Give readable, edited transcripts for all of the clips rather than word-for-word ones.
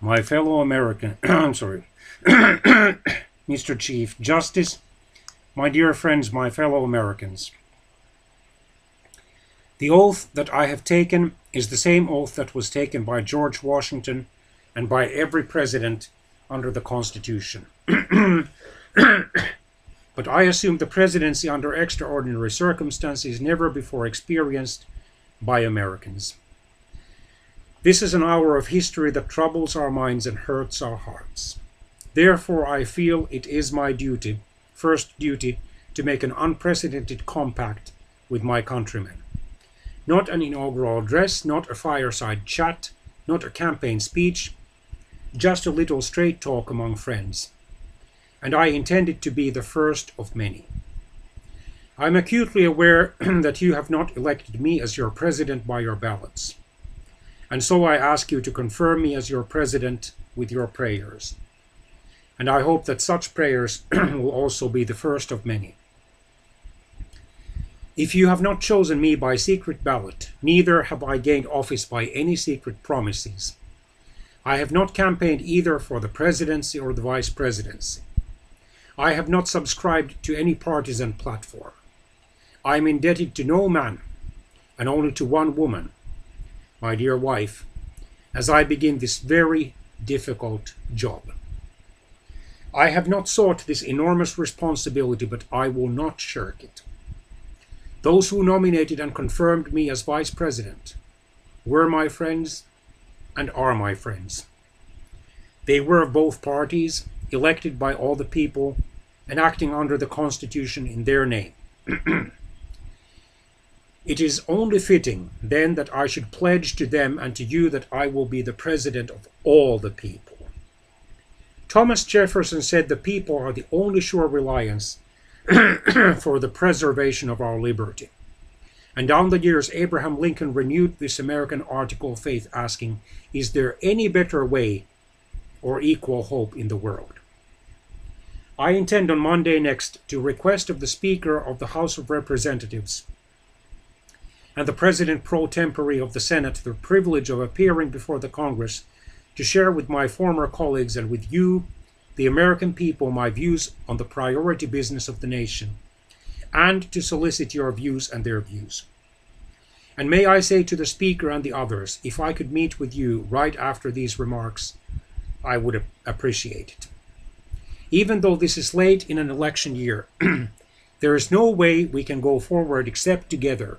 My fellow American, I'm sorry, Mr. Chief Justice, my dear friends, my fellow Americans. The oath that I have taken is the same oath that was taken by George Washington and by every president under the Constitution. But I assume the presidency under extraordinary circumstances never before experienced by Americans. This is an hour of history that troubles our minds and hurts our hearts. Therefore, I feel it is my duty, first duty, to make an unprecedented compact with my countrymen. Not an inaugural address, not a fireside chat, not a campaign speech, just a little straight talk among friends. And I intend it to be the first of many. I am acutely aware that you have not elected me as your president by your ballots. And so I ask you to confirm me as your president with your prayers. And I hope that such prayers will also be the first of many. If you have not chosen me by secret ballot, neither have I gained office by any secret promises. I have not campaigned either for the presidency or the vice presidency. I have not subscribed to any partisan platform. I am indebted to no man, and only to one woman, my dear wife, as I begin this very difficult job. I have not sought this enormous responsibility, but I will not shirk it. Those who nominated and confirmed me as vice president were my friends and are my friends. They were of both parties, elected by all the people, and acting under the Constitution in their name. It is only fitting, then, that I should pledge to them and to you that I will be the president of all the people. Thomas Jefferson said the people are the only sure reliance for the preservation of our liberty. And down the years, Abraham Lincoln renewed this American article of faith, asking, is there any better way or equal hope in the world? I intend on Monday next to request of the Speaker of the House of Representatives and the President pro tempore of the Senate the privilege of appearing before the Congress to share with my former colleagues and with you, the American people, my views on the priority business of the nation, and to solicit your views and their views. And may I say to the Speaker and the others, if I could meet with you right after these remarks, I would appreciate it. Even though this is late in an election year, there is no way we can go forward except together,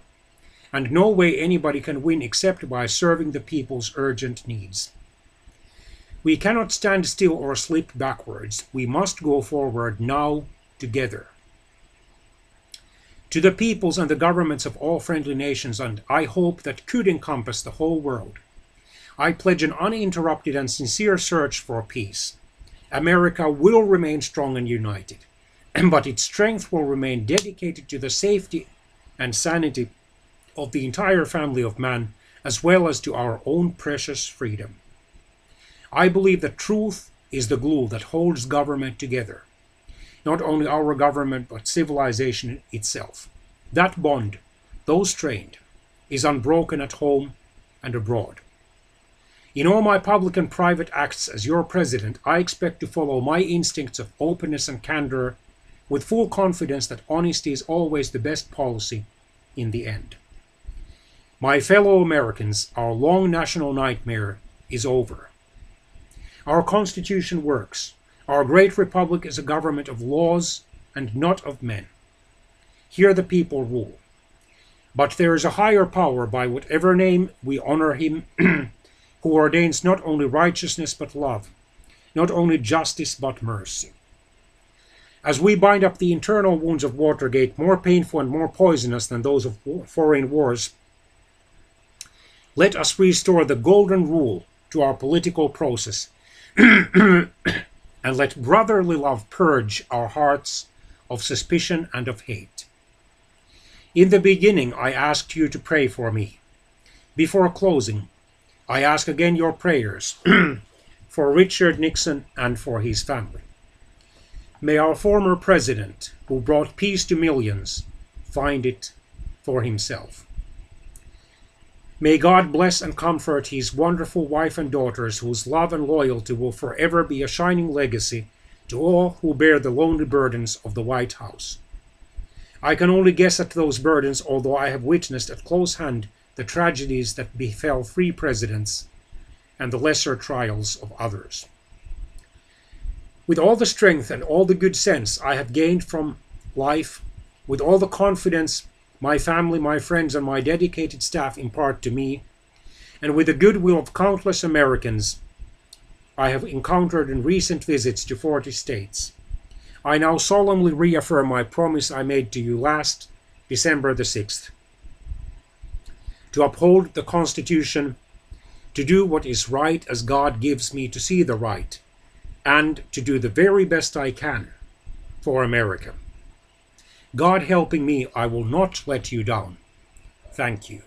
and no way anybody can win except by serving the people's urgent needs. We cannot stand still or slip backwards. We must go forward now together. To the peoples and the governments of all friendly nations, and I hope that could encompass the whole world, I pledge an uninterrupted and sincere search for peace. America will remain strong and united, but its strength will remain dedicated to the safety and sanity of the entire family of man, as well as to our own precious freedom. I believe that truth is the glue that holds government together. Not only our government, but civilization itself. That bond, though strained, is unbroken at home and abroad. In all my public and private acts as your president, I expect to follow my instincts of openness and candor with full confidence that honesty is always the best policy in the end. My fellow Americans, our long national nightmare is over. Our Constitution works. Our great republic is a government of laws and not of men. Here the people rule. But there is a higher power, by whatever name we honor him, who ordains not only righteousness but love, not only justice but mercy. As we bind up the internal wounds of Watergate, more painful and more poisonous than those of foreign wars, let us restore the golden rule to our political process, and let brotherly love purge our hearts of suspicion and of hate. In the beginning, I asked you to pray for me. Before closing, I ask again your prayers for Richard Nixon and for his family. May our former president, who brought peace to millions, find it for himself. May God bless and comfort his wonderful wife and daughters, whose love and loyalty will forever be a shining legacy to all who bear the lonely burdens of the White House. I can only guess at those burdens, although I have witnessed at close hand the tragedies that befell 3 presidents and the lesser trials of others. With all the strength and all the good sense I have gained from life, with all the confidence my family, my friends, and my dedicated staff impart to me, and with the goodwill of countless Americans I have encountered in recent visits to 40 states, I now solemnly reaffirm my promise I made to you last December the 6th. To uphold the Constitution, to do what is right as God gives me to see the right, and to do the very best I can for America. God helping me, I will not let you down. Thank you.